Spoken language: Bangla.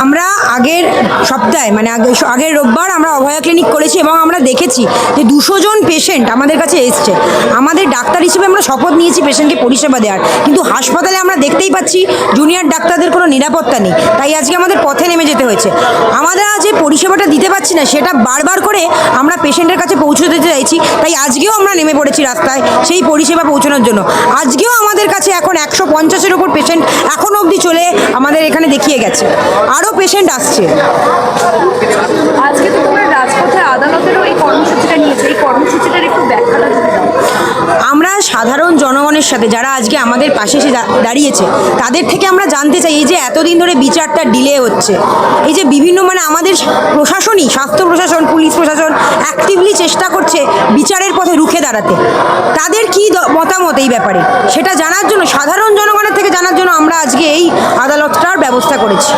আমরা আগের সপ্তাহে মানে আগের রোববার আমরা অভয়া ক্লিনিক করেছি এবং আমরা দেখেছি যে 200 জন পেশেন্ট আমাদের কাছে এসছে। আমাদের ডাক্তার হিসেবে আমরা শপথ নিয়েছি পেশেন্টকে পরিষেবা দেওয়ার, কিন্তু হাসপাতালে আমরা দেখতেই পাচ্ছি জুনিয়র ডাক্তারদের কোনো নিরাপত্তা নেই। তাই আজকে আমাদের পথে নেমে যেতে হয়েছে। আমরা যে পরিষেবাটা দিতে পারছি না সেটা বারবার করে আমরা পেশেন্টের কাছে পৌঁছে দিতে চাইছি। তাই আজকেও আমরা নেমে পড়েছি রাস্তায় সেই পরিষেবা পৌঁছানোর জন্য। আজকেও আমাদের কাছে এখন 150-এর ওপর পেশেন্ট এখন অবধি চলে আমাদের এখানে দেখিয়ে গেছে, আরও পেশেন্ট আসছে। আজকে তো তোমরা রাজপথে আদালতেরও এই কর্মসূচিটা নিয়েছে, এই কর্মসূচিটার একটু ব্যাখ্যাটা যদি দাও। আমরা সাধারণ জনগণের সাথে যারা আজকে আমাদের পাশে এসে দাঁড়িয়েছে তাদের থেকে আমরা জানতে চাই এই যে এতদিন ধরে বিচারটা ডিলে হচ্ছে, এই যে বিভিন্ন মানে আমাদের প্রশাসনই, স্বাস্থ্য প্রশাসন, পুলিশ প্রশাসন অ্যাক্টিভলি চেষ্টা করছে বিচারের পথে রুখে দাঁড়াতে, তাদের কী মতামত এই ব্যাপারে সেটা জানার জন্য, সাধারণ জনগণের থেকে জানার জন্য আমরা আজকে এই আদালতটার ব্যবস্থা করেছি।